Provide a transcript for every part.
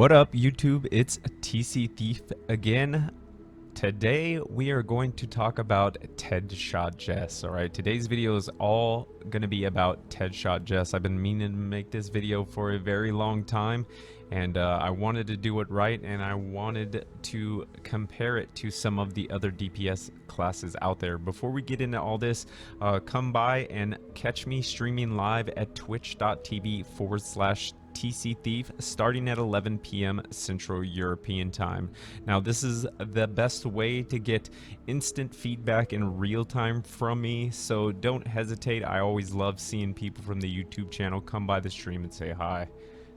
What up, YouTube? It's TC Thief again. Today we are going to talk about TED Shot Jess. Alright, today's video is all gonna be about TED Shot Jess. I've been meaning to make this video for a very long time, and I wanted to do it right, and I wanted to compare it to some of the other DPS classes out there. Before we get into all this, come by and catch me streaming live at twitch.tv/TC Thief starting at 11 p.m. Central European Time. Now, this is the best way to get instant feedback in real time from me, so don't hesitate. I always love seeing people from the YouTube channel come by the stream and say hi.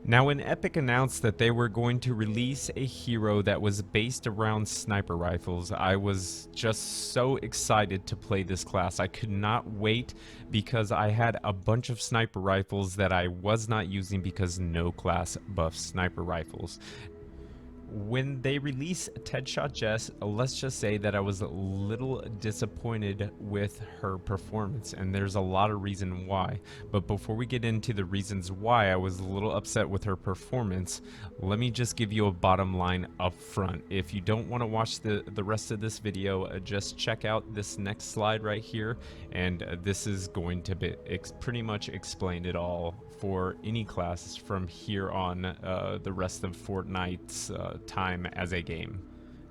Now, when Epic announced that they were going to release a hero that was based around sniper rifles, I was just so excited to play this class. I could not wait because I had a bunch of sniper rifles that I was not using because no class buffs sniper rifles. When they released TED Shot Jess, let's just say that I was a little disappointed with her performance, and there's a lot of reason why. But before we get into the reasons why I was a little upset with her performance, let me just give you a bottom line up front. If you don't want to watch the rest of this video, just check out this next slide right here, and this is going to be pretty much explain it all for any class from here on the rest of Fortnite's time as a game.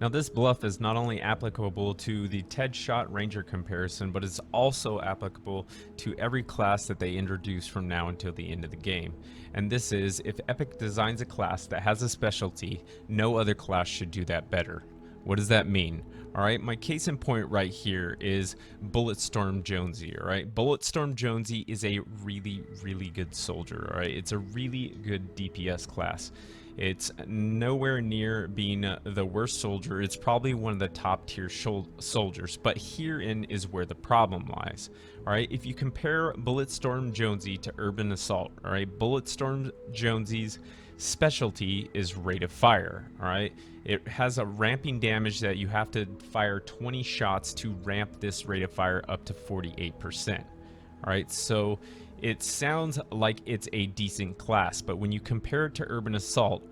Now, this bluff is not only applicable to the TED Shot Ranger comparison, but it's also applicable to every class that they introduce from now until the end of the game. And this is, if Epic designs a class that has a specialty, no other class should do that better. What does that mean? Alright, my case in point right here is Bulletstorm Jonesy. Alright, Bulletstorm Jonesy is a really good soldier. Alright, it's a really good DPS class. It's nowhere near being the worst soldier. It's probably one of the top tier soldiers, but herein is where the problem lies. Alright, if you compare Bulletstorm Jonesy to Urban Assault, alright, Bulletstorm Jonesy's specialty is rate of fire. Alright, it has a ramping damage that you have to fire 20 shots to ramp this rate of fire up to 48%. Alright, so it sounds like it's a decent class, but when you compare it to Urban Assault,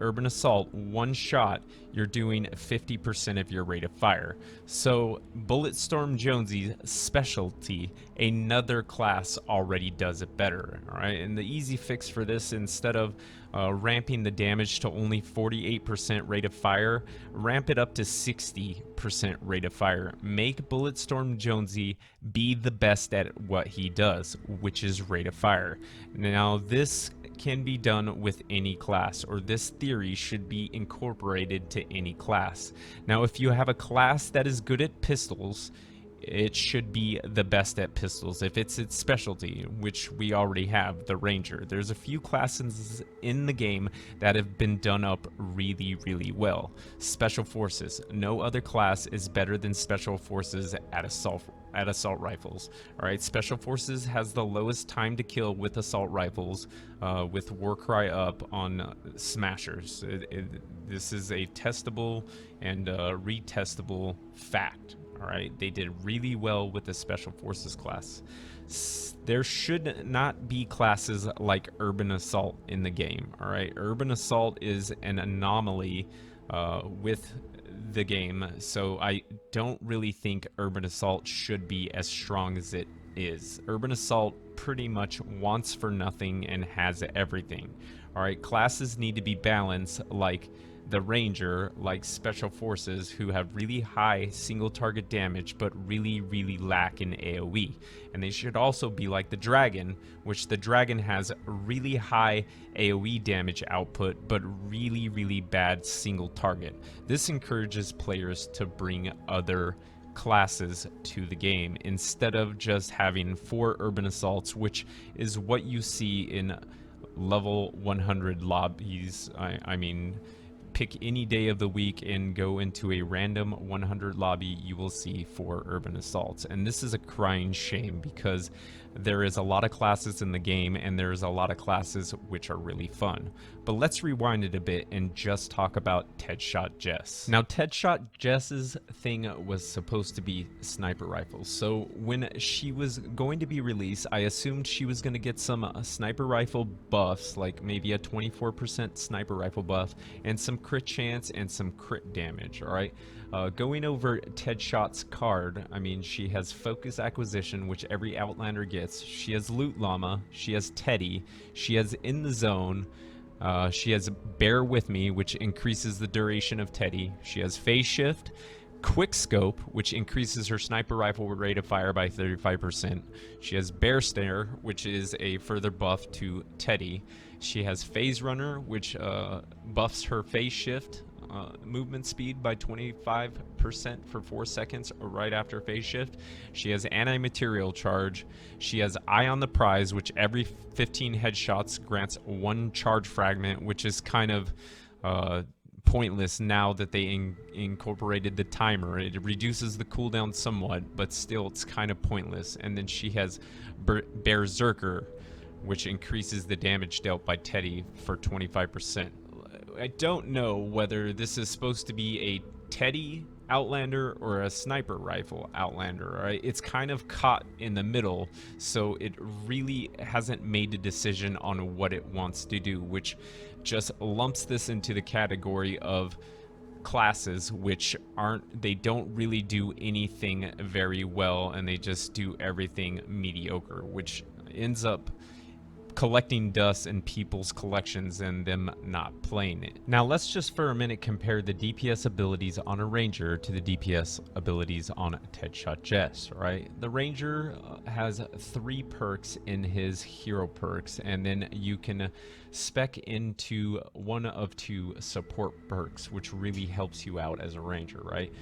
one shot, you're doing 50% of your rate of fire. So Bulletstorm Jonesy's specialty, another class already does it better. Alright, and the easy fix for this, instead of ramping the damage to only 48% rate of fire, ramp it up to 60% rate of fire. Make Bulletstorm Jonesy be the best at what he does, which is rate of fire. Now, this can be done with any class, or this theory should be incorporated to any class. Now, if you have a class that is good at pistols, it should be the best at pistols if it's its specialty, which we already have, the Ranger. There's a few classes in the game that have been done up really well. Special Forces. No other class is better than Special Forces at assault rifles. Alright, Special Forces has the lowest time to kill with assault rifles, with Warcry up on Smashers. This is a testable and retestable fact. Alright, they did really well with the Special Forces class. There should not be classes like Urban Assault in the game. Alright, Urban Assault is an anomaly with the game, so I don't really think Urban Assault should be as strong as it is. Urban Assault pretty much wants for nothing and has everything. Alright, classes need to be balanced, like the Ranger, like Special Forces, who have really high single target damage but really lack in AoE. And they should also be like the Dragon, which the Dragon has really high AoE damage output but really bad single target. This encourages players to bring other classes to the game instead of just having 4 Urban Assaults, which is what you see in level 100 lobbies. I mean, pick any day of the week and go into a random 100 lobby, you will see 4 Urban Assaults. And this is a crying shame because There is a lot of classes in the game, and there's a lot of classes which are really fun. But let's rewind it a bit and just talk about TED Shot Jess. Now, TED Shot Jess's thing was supposed to be sniper rifles. So when she was going to be released, I assumed she was going to get some sniper rifle buffs, like maybe a 24% sniper rifle buff, and some crit chance and some crit damage, all right? Going over TED Shot's card, I mean, she has Focus Acquisition, which every Outlander gets. She has Loot Llama. She has TEDD. She has In the Zone. She has Bear With Me, which increases the duration of TEDD. She has Phase Shift. Quick Scope, which increases her sniper rifle rate of fire by 35%. She has Bear Stare, which is a further buff to TEDD. She has Phase Runner, which buffs her phase shift movement speed by 25% for 4 seconds right after phase shift. She has Anti-Material Charge. She has Eye on the Prize, which every 15 headshots grants 1 charge fragment, which is kind of pointless now that they incorporated the timer. It reduces the cooldown somewhat, but still it's kind of pointless. And then she has Berserker, which increases the damage dealt by TEDD for 25%. I don't know whether this is supposed to be a TEDD Outlander or a sniper rifle Outlander, right? It's kind of caught in the middle, so it really hasn't made a decision on what it wants to do, which just lumps this into the category of classes which they don't really do anything very well, and they just do everything mediocre, which ends up collecting dust in people's collections and them not playing it. Now let's just for a minute compare the DPS abilities on a Ranger to the DPS abilities on TED Shot Jess, right? The Ranger has 3 perks in his hero perks, and then you can spec into 1 of 2 support perks, which really helps you out as a Ranger, right?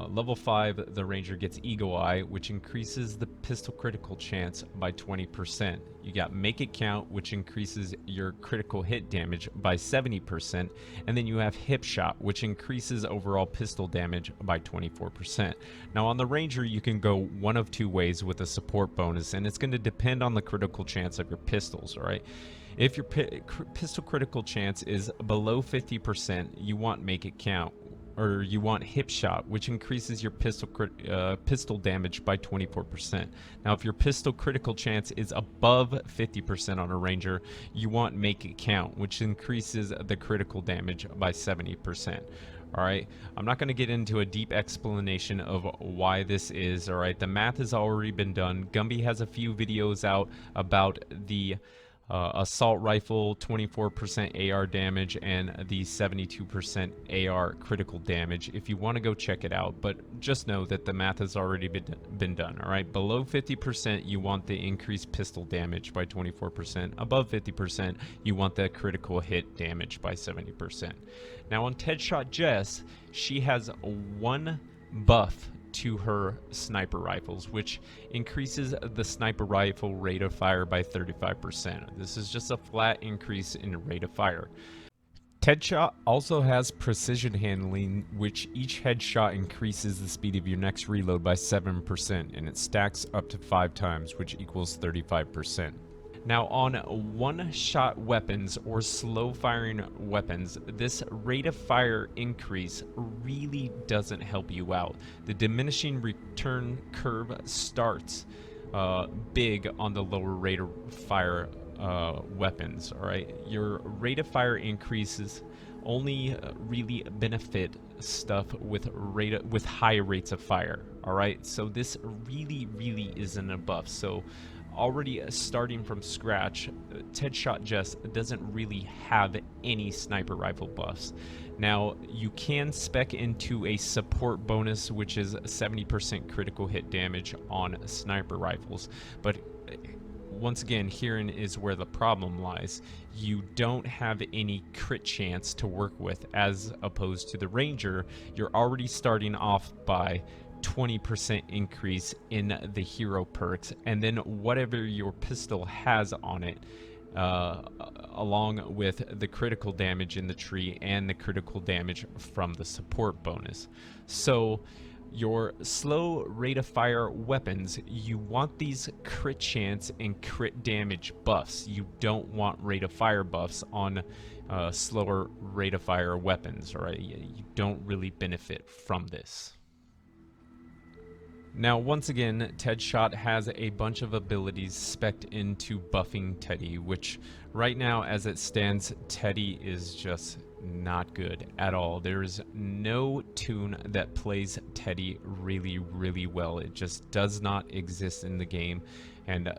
Level 5, the Ranger gets Eagle Eye, which increases the pistol critical chance by 20%. You got Make It Count, which increases your critical hit damage by 70%. And then you have Hip Shot, which increases overall pistol damage by 24%. Now on the Ranger, you can go 1 of 2 ways with a support bonus, and it's going to depend on the critical chance of your pistols, alright? If your pistol critical chance is below 50%, you want Make It Count, or you want Hip Shot, which increases your pistol damage by 24%. Now, if your pistol critical chance is above 50% on a Ranger, you want Make It Count, which increases the critical damage by 70%. Alright, I'm not going to get into a deep explanation of why this is, alright? The math has already been done. Gumby has a few videos out about the assault rifle 24% AR damage and the 72% AR critical damage if you want to go check it out, but just know that the math has already been done. All right, below 50% you want the increased pistol damage by 24%. Above 50% you want the critical hit damage by 70%. Now on TED Shot Jess, she has 1 buff to her sniper rifles, which increases the sniper rifle rate of fire by 35%. This is just a flat increase in rate of fire. TED Shot also has precision handling, which each headshot increases the speed of your next reload by 7%, and it stacks up to 5 times, which equals 35%. Now on one-shot weapons or slow-firing weapons, this rate of fire increase really doesn't help you out. The diminishing return curve starts big on the lower rate of fire weapons, alright? Your rate of fire increases only really benefit stuff with high rates of fire, alright? So this really isn't a buff. So already starting from scratch, TED Shot Jess doesn't really have any sniper rifle buffs. Now, you can spec into a support bonus, which is 70% critical hit damage on sniper rifles, but once again, herein is where the problem lies. You don't have any crit chance to work with, as opposed to the Ranger. You're already starting off by 20% increase in the hero perks, and then whatever your pistol has on it, along with the critical damage in the tree and the critical damage from the support bonus. So Your slow rate of fire weapons, you want these crit chance and crit damage buffs. You don't want rate of fire buffs on slower rate of fire weapons, alright? You don't really benefit from this. Now, once again, TED Shot has a bunch of abilities spec'd into buffing Teddy, which right now, as it stands, Teddy is just not good at all. There is no tune that plays Teddy really, really well. It just does not exist in the game, and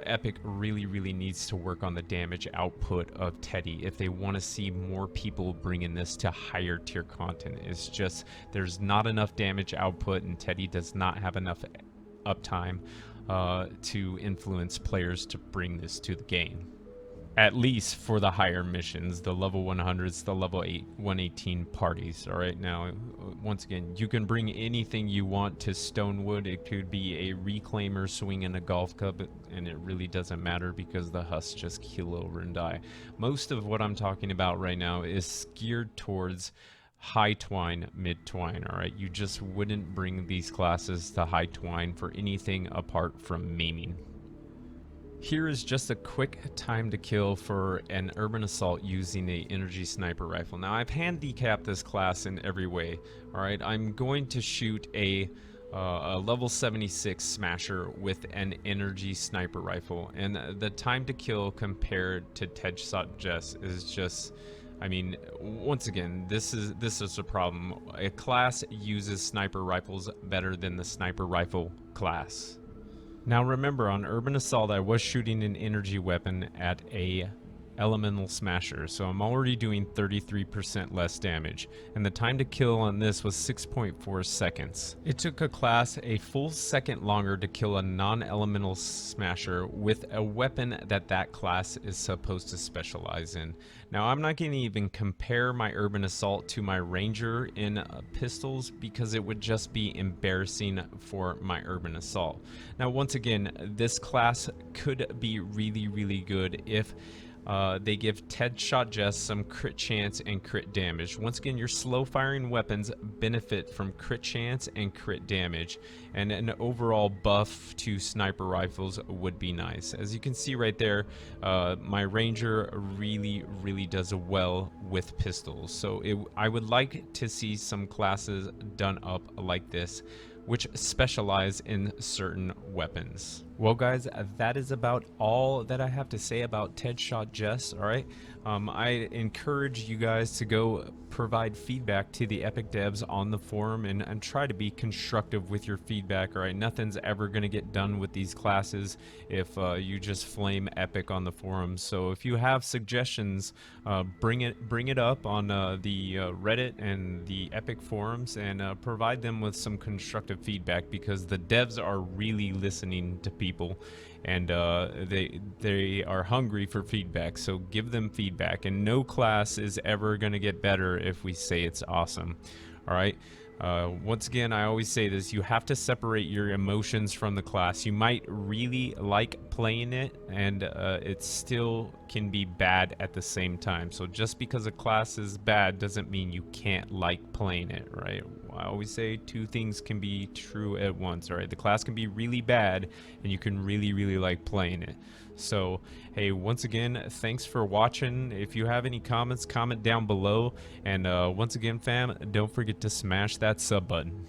Epic really needs to work on the damage output of Teddy if they want to see more people bringing this to higher tier content. It's just there's not enough damage output, and Teddy does not have enough uptime to influence players to bring this to the game. At least for the higher missions, the level 100s, the level 118 parties. All right, now, once again, you can bring anything you want to Stonewood. It could be a reclaimer swinging a golf club, and it really doesn't matter because the husks just keel over and die. Most of what I'm talking about right now is geared towards high twine, mid twine. All right, you just wouldn't bring these classes to high twine for anything apart from maiming. Here is just a quick time to kill for an urban assault using a energy sniper rifle. Now, I've handicapped this class in every way. All right, I'm going to shoot a level 76 smasher with an energy sniper rifle, and the time to kill compared to TED Shot Jess is just, I mean, once again, this is a problem. A class uses sniper rifles better than the sniper rifle class. Now remember, on Urban Assault, I was shooting an energy weapon at a elemental smasher, so I'm already doing 33% less damage, and the time to kill on this was 6.4 seconds. It took a class a full second longer to kill a non-elemental smasher with a weapon that class is supposed to specialize in. Now, I'm not going to even compare my Urban Assault to my Ranger in pistols because it would just be embarrassing for my Urban Assault. Now, once again, this class could be really good if they give TED Shot Jess some crit chance and crit damage. Once again, your slow firing weapons benefit from crit chance and crit damage, and an overall buff to sniper rifles would be nice. As you can see right there, my Ranger really does well with pistols, so I would like to see some classes done up like this, which specialize in certain weapons. Well guys, that is about all that I have to say about TED Shot Jess, alright? I encourage you guys to go provide feedback to the Epic devs on the forum and try to be constructive with your feedback, alright? Nothing's ever going to get done with these classes if you just flame Epic on the forum. So if you have suggestions, bring it up on the Reddit and the Epic forums, and provide them with some constructive feedback, because the devs are really listening to people, and they are hungry for feedback. So give them feedback, and no class is ever going to get better if we say it's awesome. All right. Once again, I always say this: you have to separate your emotions from the class. You might really like playing it, and it still can be bad at the same time. So just because a class is bad doesn't mean you can't like playing it, right? I always say two things can be true at once, all right? The class can be really bad, and you can really like playing it. So, hey, once again, thanks for watching. If you have any comments, comment down below. And once again, fam, don't forget to smash that sub button.